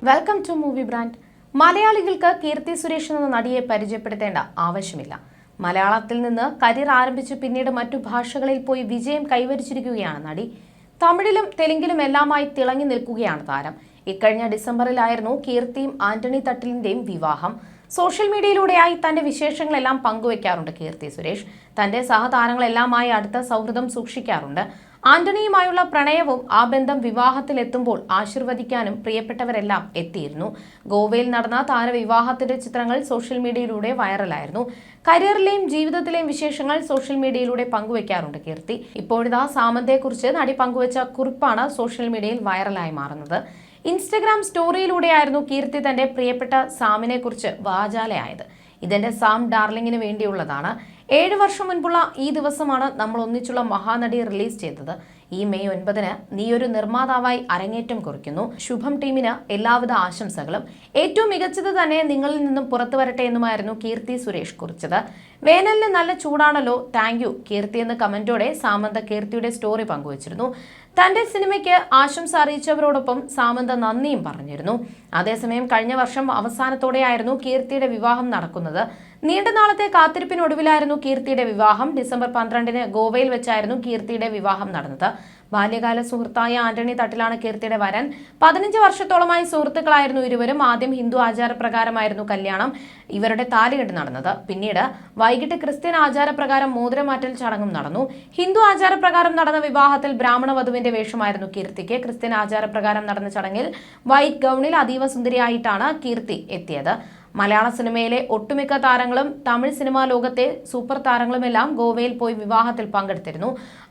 Welcome to movie brand. മലയാളികൾക്ക് കീർത്തി സുരേഷ് എന്ന നടിയെ പരിചയപ്പെടുത്തേണ്ട ആവശ്യമില്ല. മലയാളത്തിൽ നിന്ന് കരിയർ ആരംഭിച്ച് പിന്നീട് മറ്റു ഭാഷകളിൽ പോയി വിജയം കൈവരിച്ചിരിക്കുകയാണ് നടി. തമിഴിലും തെലുങ്കിലും എല്ലാമായി തിളങ്ങി നിൽക്കുകയാണ് താരം. ഇക്കഴിഞ്ഞ ഡിസംബറിലായിരുന്നു കീർത്തിയും ആന്റണി തട്ടിലിന്റെയും വിവാഹം. സോഷ്യൽ മീഡിയയിലൂടെയായി തന്റെ വിശേഷങ്ങളെല്ലാം പങ്കുവയ്ക്കാറുണ്ട് കീർത്തി സുരേഷ്. തന്റെ സഹതാരങ്ങളെല്ലാമായി അടുത്ത സൗഹൃദം സൂക്ഷിക്കാറുണ്ട്. ആന്റണിയുമായുള്ള പ്രണയവും ആ ബന്ധം വിവാഹത്തിലെത്തുമ്പോൾ ആശീർവദിക്കാനും പ്രിയപ്പെട്ടവരെല്ലാം എത്തിയിരുന്നു. ഗോവയിൽ നടന്ന താരവിവാഹത്തിന്റെ ചിത്രങ്ങൾ സോഷ്യൽ മീഡിയയിലൂടെ വൈറലായിരുന്നു. കരിയറിലെയും ജീവിതത്തിലെയും വിശേഷങ്ങൾ സോഷ്യൽ മീഡിയയിലൂടെ പങ്കുവയ്ക്കാറുണ്ട് കീർത്തി. ഇപ്പോഴിതാ സാമന്തയെക്കുറിച്ച് നടി പങ്കുവച്ച കുറിപ്പാണ് സോഷ്യൽ മീഡിയയിൽ വൈറലായി മാറുന്നത്. ഇൻസ്റ്റഗ്രാം സ്റ്റോറിയിലൂടെയായിരുന്നു കീർത്തി തന്റെ പ്രിയപ്പെട്ട സാമിനെ കുറിച്ച് വാചാലയായത്. ഇതെന്റെ സാം ഡാർലിങ്ങിന് വേണ്ടിയുള്ളതാണ്. 7 വർഷം മുൻപുള്ള ഈ ദിവസമാണ് നമ്മൾ ഒന്നിച്ചുള്ള മഹാനടി റിലീസ് ചെയ്തത്. ഈ മെയ് 9-ന് നീ ഒരു നിർമ്മാതാവായി അരങ്ങേറ്റം കുറിക്കുന്നു. ശുഭം ടീമിന് എല്ലാവിധ ആശംസകളും. ഏറ്റവും മികച്ചത് തന്നെ നിങ്ങളിൽ നിന്നും പുറത്തു വരട്ടെ എന്നുമായിരുന്നു കീർത്തി സുരേഷ് കുറിച്ചത്. വേനലിന് നല്ല ചൂടാണല്ലോ, താങ്ക് യു കീർത്തി എന്ന കമന്റോടെ സാമന്ത കീർത്തിയുടെ സ്റ്റോറി പങ്കുവച്ചിരുന്നു. തന്റെ സിനിമയ്ക്ക് ആശംസ അറിയിച്ചവരോടൊപ്പം സാമന്ത നന്ദിയും പറഞ്ഞിരുന്നു. അതേസമയം കഴിഞ്ഞ വർഷം അവസാനത്തോടെയായിരുന്നു കീർത്തിയുടെ വിവാഹം നടക്കുന്നത്. നീണ്ട നാളത്തെ കാത്തിരിപ്പിനൊടുവിലായിരുന്നു കീർത്തിയുടെ വിവാഹം. ഡിസംബർ 12-ന് ഗോവയിൽ വെച്ചായിരുന്നു കീർത്തിയുടെ വിവാഹം നടന്നത്. ബാല്യകാല സുഹൃത്തായ ആന്റണി തട്ടിലാണ് കീർത്തിയുടെ വരൻ. 15 വർഷത്തോളമായി സുഹൃത്തുക്കളായിരുന്നു ഇരുവരും. ആദ്യം ഹിന്ദു ആചാരപ്രകാരമായിരുന്നു കല്യാണം ഇവരുടെ താലികെട്ട് നടന്നത്. പിന്നീട് വൈകിട്ട് ക്രിസ്ത്യൻ ആചാരപ്രകാരം മോതിരമാറ്റൽ ചടങ്ങും നടന്നു. ഹിന്ദു ആചാരപ്രകാരം നടന്ന വിവാഹത്തിൽ ബ്രാഹ്മണ വധുവിന്റെ വേഷമായിരുന്നു കീർത്തിക്ക്. ക്രിസ്ത്യൻ ആചാരപ്രകാരം നടന്ന ചടങ്ങിൽ വൈറ്റ് ഗൗണിൽ അതീവ സുന്ദരിയായിട്ടാണ് കീർത്തി എത്തിയത്. മലയാള സിനിമയിലെ ഒട്ടുമിക്ക താരങ്ങളും തമിഴ് സിനിമാ ലോകത്തെ സൂപ്പർ താരങ്ങളുമെല്ലാം ഗോവയിൽ പോയി വിവാഹത്തിൽ പങ്കെടുത്തിരുന്നു.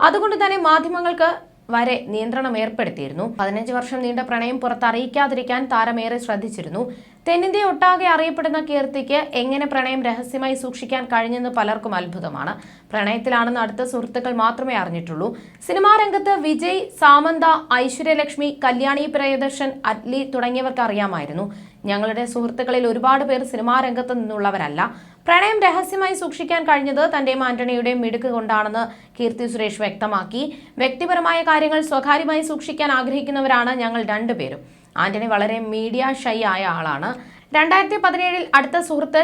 അതുകൊണ്ട് തന്നെ മാധ്യമങ്ങൾക്ക് വരെ നിയന്ത്രണം ഏർപ്പെടുത്തിയിരുന്നു. 15 വർഷം നീണ്ട പ്രണയം പുറത്തറിയിക്കാതിരിക്കാൻ താരമേറെ ശ്രദ്ധിച്ചിരുന്നു. തെന്നിന്ത്യ ഒട്ടാകെ അറിയപ്പെടുന്ന കീർത്തിക്ക് എങ്ങനെ പ്രണയം രഹസ്യമായി സൂക്ഷിക്കാൻ കഴിഞ്ഞെന്ന് പലർക്കും അത്ഭുതമാണ്. പ്രണയത്തിലാണെന്ന് അടുത്ത സുഹൃത്തുക്കൾ മാത്രമേ അറിഞ്ഞിട്ടുള്ളൂ. സിനിമാ രംഗത്ത് വിജയ്, സാമന്ത, ഐശ്വര്യലക്ഷ്മി, കല്യാണി പ്രിയദർശൻ, അറ്റ്ലി തുടങ്ങിയവർക്ക് അറിയാമായിരുന്നു. ഞങ്ങളുടെ സുഹൃത്തുക്കളിൽ ഒരുപാട് പേർ സിനിമാ രംഗത്ത് നിന്നുള്ളവരല്ല. പ്രണയം രഹസ്യമായി സൂക്ഷിക്കാൻ കഴിഞ്ഞത് തന്റെയും ആന്റണിയുടെയും മിടുക്ക് കൊണ്ടാണെന്ന് കീർത്തി സുരേഷ് വ്യക്തമാക്കി. വ്യക്തിപരമായ കാര്യങ്ങൾ സ്വകാര്യമായി സൂക്ഷിക്കാൻ ആഗ്രഹിക്കുന്നവരാണ് ഞങ്ങൾ രണ്ടുപേരും. ആന്റണി വളരെ മീഡിയ ഷൈ ആയ ആളാണ്. 2017-ൽ അടുത്ത സുഹൃത്ത്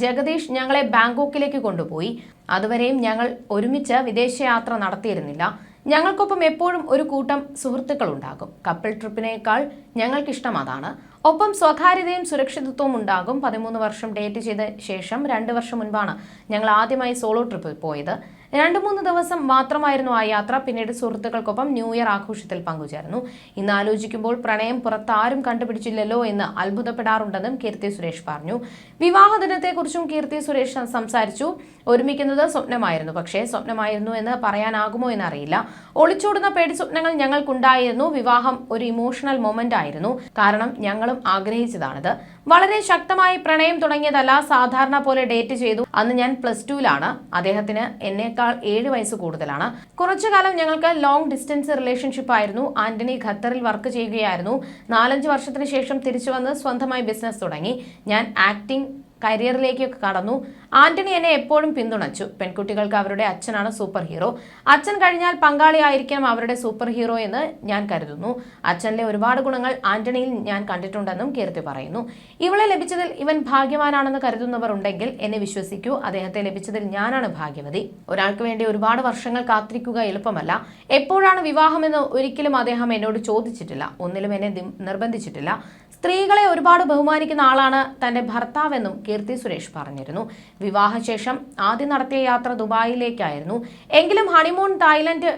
ജഗദീഷ് ഞങ്ങളെ ബാങ്കോക്കിലേക്ക് കൊണ്ടുപോയി. അതുവരെയും ഞങ്ങൾ ഒരുമിച്ച് വിദേശയാത്ര നടത്തിയിരുന്നില്ല. ഞങ്ങൾക്കൊപ്പം എപ്പോഴും ഒരു കൂട്ടം സുഹൃത്തുക്കൾ ഉണ്ടാകും. കപ്പിൾ ട്രിപ്പിനേക്കാൾ ഞങ്ങൾക്കിഷ്ടം അതാണ്. ഒപ്പം സ്വകാര്യതയും സുരക്ഷിതത്വവും ഉണ്ടാകും. 13 വർഷം ഡേറ്റ് ചെയ്ത ശേഷം 2 വർഷം മുൻപാണ് ഞങ്ങൾ ആദ്യമായി സോളോ ട്രിപ്പ് പോയത്. 2-3 ദിവസം മാത്രമായിരുന്നു ആ യാത്ര. പിന്നീട് സുഹൃത്തുക്കൾക്കൊപ്പം ന്യൂ ഇയർ ആഘോഷത്തിൽ പങ്കുചേർന്നു. ഇന്ന് ആലോചിക്കുമ്പോൾ പ്രണയം പുറത്താരും കണ്ടുപിടിച്ചില്ലല്ലോ എന്ന് അത്ഭുതപ്പെടാറുണ്ടെന്നും കീർത്തി സുരേഷ് പറഞ്ഞു. വിവാഹ ദിനത്തെക്കുറിച്ചും കീർത്തി സുരേഷ് സംസാരിച്ചു. ഒരുമിക്കുന്നത് സ്വപ്നമായിരുന്നു, പക്ഷേ സ്വപ്നമായിരുന്നു എന്ന് പറയാനാകുമോ എന്നറിയില്ല. ഒളിച്ചോടുന്ന പേടി സ്വപ്നങ്ങൾ ഞങ്ങൾക്കുണ്ടായിരുന്നു. വിവാഹം ഒരു ഇമോഷണൽ മൊമെന്റ് ആയിരുന്നു, കാരണം ഞങ്ങളും ആഗ്രഹിച്ചതാണിത്. വളരെ ശക്തമായി പ്രണയം തുടങ്ങിയതല്ല, സാധാരണ പോലെ ഡേറ്റ് ചെയ്തു. അന്ന് ഞാൻ +2-ലാണ്. അദ്ദേഹത്തിന് എന്നേക്കാൾ 7 വയസ്സ് കൂടുതലാണ്. കുറച്ചു കാലം ഞങ്ങൾക്ക് ലോങ് ഡിസ്റ്റൻസ് റിലേഷൻഷിപ്പ് ആയിരുന്നു. ആന്റണി ഖത്തറിൽ വർക്ക് ചെയ്യുകയായിരുന്നു. 4-5 വർഷത്തിന് ശേഷം തിരിച്ചു വന്ന് സ്വന്തമായി ബിസിനസ് തുടങ്ങി. ഞാൻ ആക്ടിംഗ് കരിയറിലേക്കൊക്കെ കടന്നു. ആന്റണി എന്നെ എപ്പോഴും പിന്തുണച്ചു. പെൺകുട്ടികൾക്ക് അവരുടെ അച്ഛനാണ് സൂപ്പർ ഹീറോ. അച്ഛൻ കഴിഞ്ഞാൽ പങ്കാളിയായിരിക്കണം അവരുടെ സൂപ്പർ ഹീറോ എന്ന് ഞാൻ കരുതുന്നു. അച്ഛനിലെ ഒരുപാട് ഗുണങ്ങൾ ആന്റണിയിൽ ഞാൻ കണ്ടിട്ടുണ്ടെന്നും കീർത്തി പറയുന്നു. ഇവളെ ലഭിച്ചതിൽ ഇവൻ ഭാഗ്യവാനാണെന്ന് കരുതുന്നവർ ഉണ്ടെങ്കിൽ എന്നെ വിശ്വസിക്കൂ. അദ്ദേഹത്തെ ലഭിച്ചതിൽ ഞാനാണ് ഭാഗ്യവതി. ഒരാൾക്ക് വേണ്ടി ഒരുപാട് വർഷങ്ങൾ കാത്തിരിക്കുക എളുപ്പമല്ല. എപ്പോഴാണ് വിവാഹമെന്ന് ഒരിക്കലും അദ്ദേഹം എന്നോട് ചോദിച്ചിട്ടില്ല. ഒന്നിലും എന്നെ നിർബന്ധിച്ചിട്ടില്ല. സ്ത്രീകളെ ഒരുപാട് ബഹുമാനിക്കുന്ന ആളാണ് തന്റെ ഭർത്താവെന്നും കീർത്തി സുരേഷ് പറഞ്ഞിരുന്നു. വിവാഹശേഷം ആദ്യം നടത്തിയ യാത്ര ദുബായിലേക്കായിരുന്നു. എങ്കിലും ഹണിമൂൺ തായ്ലൻഡ്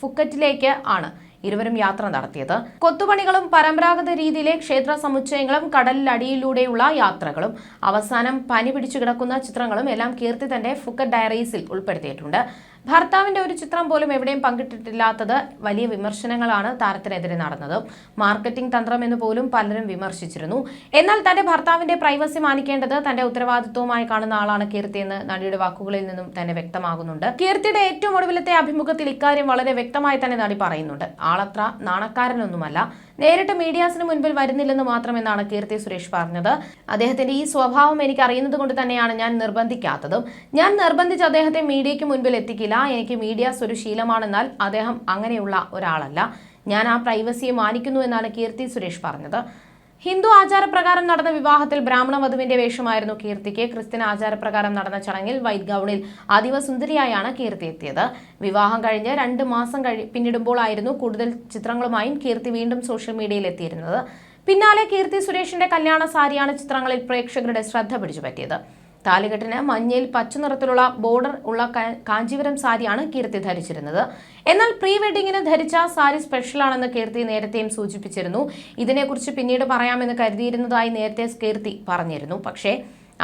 ഫുക്കറ്റിലേക്ക് ആണ് ഇരുവരും യാത്ര നടത്തിയത്. കൊത്തുപണികളും പരമ്പരാഗത രീതിയിലെ ക്ഷേത്ര സമുച്ചയങ്ങളും കടലിലടിയിലൂടെയുള്ള യാത്രകളും അവസാനം പനി പിടിച്ചു കിടക്കുന്ന ചിത്രങ്ങളും എല്ലാം കീർത്തി തന്റെ ഫുക്കറ്റ് ഡയറീസിൽ ഉൾപ്പെടുത്തിയിട്ടുണ്ട്. ഭർത്താവിന്റെ ഒരു ചിത്രം പോലും എവിടെയും പങ്കിട്ടിട്ടില്ലാത്തത് വലിയ വിമർശനങ്ങളാണ് താരത്തിനെതിരെ നടന്നത്. മാർക്കറ്റിംഗ് തന്ത്രം എന്ന് പോലും പലരും വിമർശിച്ചിരുന്നു. എന്നാൽ തന്റെ ഭർത്താവിന്റെ പ്രൈവസി മാനിക്കേണ്ടത് തന്റെ ഉത്തരവാദിത്വമായി കാണുന്ന ആളാണ് കീർത്തി എന്ന് നടിയുടെ വാക്കുകളിൽ നിന്നും തന്നെ വ്യക്തമാകുന്നുണ്ട്. കീർത്തിയുടെ ഏറ്റവും ഒടുവിലത്തെ അഭിമുഖത്തിൽ ഇക്കാര്യം വളരെ വ്യക്തമായി തന്നെ നടി പറയുന്നുണ്ട്. ആളത്ര നാണക്കാരനൊന്നുമല്ല. നേരിട്ട് മീഡിയാസിന് മുൻപിൽ വരുന്നില്ലെന്ന് മാത്രമെന്നാണ് കീർത്തി സുരേഷ് പറഞ്ഞത്. അദ്ദേഹത്തിന്റെ ഈ സ്വഭാവം എനിക്ക് അറിയുന്നത് കൊണ്ട് തന്നെയാണ് ഞാൻ നിർബന്ധിക്കാത്തതും. ഞാൻ നിർബന്ധിച്ച് അദ്ദേഹത്തെ മീഡിയയ്ക്ക് മുൻപിൽ എത്തിക്കില്ല. എനിക്ക് മീഡിയാസ് ഒരു ശീലമാണെന്നാൽ അദ്ദേഹം അങ്ങനെയുള്ള ഒരാളല്ല. ഞാൻ ആ പ്രൈവസിയെ മാനിക്കുന്നു എന്നാണ് കീർത്തി സുരേഷ് പറഞ്ഞത്. ഹിന്ദു ആചാരപ്രകാരം നടന്ന വിവാഹത്തിൽ ബ്രാഹ്മണ വധുവിന്റെ വേഷമായിരുന്നു കീർത്തിക്ക്. ക്രിസ്ത്യൻ ആചാരപ്രകാരം നടന്ന ചടങ്ങിൽ വൈറ്റ് ഗൗണിൽ അതീവ സുന്ദരിയായാണ് കീർത്തി എത്തിയത്. വിവാഹം കഴിഞ്ഞ് 2 മാസം പിന്നിടുമ്പോഴായിരുന്നു കൂടുതൽ ചിത്രങ്ങളുമായും കീർത്തി വീണ്ടും സോഷ്യൽ മീഡിയയിൽ എത്തിയിരുന്നത്. പിന്നാലെ കീർത്തി സുരേഷിന്റെ കല്യാണ സാരിയാണ് ചിത്രങ്ങളിൽ പ്രേക്ഷകരുടെ ശ്രദ്ധ പിടിച്ചുപറ്റിയത്. താലികെട്ടിന് മഞ്ഞയിൽ പച്ച നിറത്തിലുള്ള ബോർഡർ ഉള്ള കാഞ്ചീപുരം സാരിയാണ് കീർത്തി ധരിച്ചിരുന്നത്. എന്നാൽ പ്രീ വെഡിങ്ങിന് ധരിച്ച സാരി സ്പെഷ്യലാണെന്ന് കീർത്തി നേരത്തെയും സൂചിപ്പിച്ചിരുന്നു. ഇതിനെക്കുറിച്ച് പിന്നീട് പറയാമെന്ന് കരുതിയിരുന്നതായി നേരത്തെ കീർത്തി പറഞ്ഞിരുന്നു. പക്ഷേ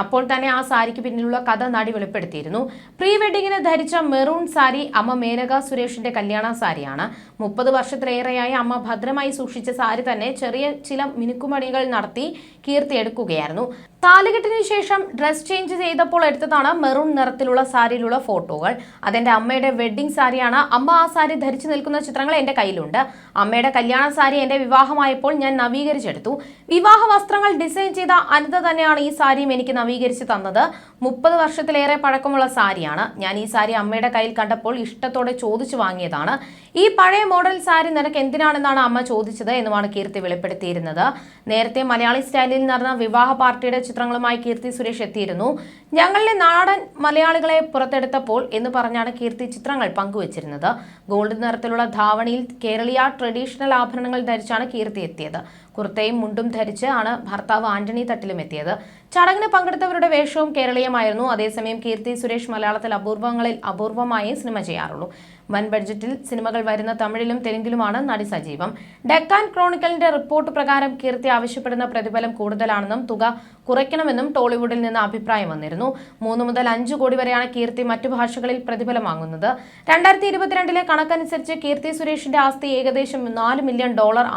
അപ്പോൾ തന്നെ ആ സാരിക്ക് പിന്നിലുള്ള കഥ നടി വെളിപ്പെടുത്തിയിരുന്നു. പ്രീ വെഡിങ്ങിന് ധരിച്ച മെറൂൺ സാരി അമ്മ മേനക സുരേഷിന്റെ കല്യാണ സാരിയാണ്. 30 വർഷത്തിലേറെയായി അമ്മ ഭദ്രമായി സൂക്ഷിച്ച സാരി തന്നെ ചെറിയ ചില മിനുക്കുമണികൾ നടത്തി കീർത്തി എടുക്കുകയായിരുന്നു. താലികെട്ടിന് ശേഷം ഡ്രസ് ചേഞ്ച് ചെയ്തപ്പോൾ എടുത്തതാണ് മെറൂൺ നിറത്തിലുള്ള സാരിയിലുള്ള ഫോട്ടോകൾ. അതെന്റെ അമ്മയുടെ വെഡ്ഡിംഗ് സാരിയാണ്. അമ്മ ആ സാരി ധരിച്ചു നിൽക്കുന്ന ചിത്രങ്ങൾ എന്റെ കയ്യിലുണ്ട്. അമ്മയുടെ കല്യാണ സാരി എന്റെ വിവാഹമായപ്പോൾ ഞാൻ നവീകരിച്ചെടുത്തു. വിവാഹ വസ്ത്രങ്ങൾ ഡിസൈൻ ചെയ്ത അനിത തന്നെയാണ് ഈ സാരിയും എനിക്ക് നവീകരിച്ച് തന്നത്. 30 വർഷത്തിലേറെ പഴക്കമുള്ള സാരിയാണ്. ഞാൻ ഈ സാരി അമ്മയുടെ കയ്യിൽ കണ്ടപ്പോൾ ഇഷ്ടത്തോടെ ചോദിച്ചു വാങ്ങിയതാണ്. ഈ പഴയ മോഡൽ സാരി നിനക്ക് എന്തിനാണെന്നാണ് അമ്മ ചോദിച്ചത് എന്നുമാണ് കീർത്തി വെളിപ്പെടുത്തിയിരുന്നത്. നേരത്തെ മലയാളി സ്റ്റൈലിൽ നടന്ന വിവാഹ പാർട്ടിയുടെ ചിത്രങ്ങളുമായി കീർത്തി സുരേഷ് എത്തിയിരുന്നു. ഞങ്ങളുടെ നാടൻ മലയാളികളെ പുറത്തെടുത്തപ്പോൾ എന്ന് പറഞ്ഞാണ് കീർത്തി ചിത്രങ്ങൾ പങ്കുവച്ചിരുന്നത്. ഗോൾഡ് നിറത്തിലുള്ള ധാവണിയിൽ കേരളീയ ട്രഡീഷണൽ ആഭരണങ്ങൾ ധരിച്ചാണ് കീർത്തി എത്തിയത്. കുർത്തയും മുണ്ടും ധരിച്ച് ആണ് ഭർത്താവ് ആന്റണി തട്ടിലും എത്തിയത്. ചടങ്ങിന് പങ്കെടുത്തവരുടെ വേഷവും കേരളീയമായിരുന്നു. അതേസമയം കീർത്തി സുരേഷ് മലയാളത്തിൽ അപൂർവങ്ങളിൽ അപൂർവമായി സിനിമ ചെയ്യാറുള്ളൂ. വൻ ബഡ്ജറ്റിൽ സിനിമകൾ വരുന്ന തമിഴിലും തെലുങ്കിലുമാണ് നടി സജീവം. ഡെക്കാൻ ക്രോണിക്കലിന്റെ റിപ്പോർട്ട് പ്രകാരം കീർത്തി ആവശ്യപ്പെടുന്ന പ്രതിഫലം കൂടുതലാണെന്നും തുക കുറയ്ക്കണമെന്നും ടോളിവുഡിൽ നിന്ന് അഭിപ്രായം വന്നിരുന്നു. 3 മുതൽ 5 കോടി വരെയാണ് കീർത്തി മറ്റു ഭാഷകളിൽ പ്രതിഫലം വാങ്ങുന്നത്. 2022 കണക്കനുസരിച്ച് കീർത്തി സുരേഷിന്റെ ആസ്തി ഏകദേശം $4 മില്യൺ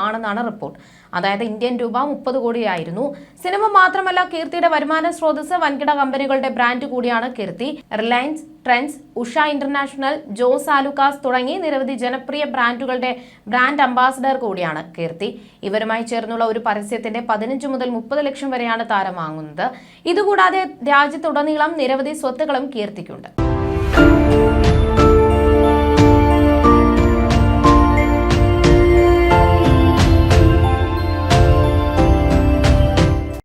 ആണെന്നാണ് റിപ്പോർട്ട്. അതായത് ഇന്ത്യൻ രൂപ 30 കോടിയായിരുന്നു. സിനിമ മാത്രമല്ല, കീർത്തിയുടെ വരുമാന സ്രോതസ് വൻകിട കമ്പനികളുടെ ബ്രാൻഡ് കൂടിയാണ് Keerthi. Reliance, Trends, Usha International, Jos Alukkas തുടങ്ങി നിരവധി ജനപ്രിയ ബ്രാൻഡുകളുടെ ബ്രാൻഡ് അംബാസഡർ കൂടിയാണ് കീർത്തി. ഇവരുമായി ചേർന്നുള്ള ഒരു പരസ്യത്തിന്റെ 15 മുതൽ 30 ലക്ഷം വരെയാണ് താരം വാങ്ങുന്നത്. ഇതുകൂടാതെ രാജ്യത്തുടനീളം നിരവധി സ്വത്തുക്കളും കീർത്തിക്കുണ്ട്.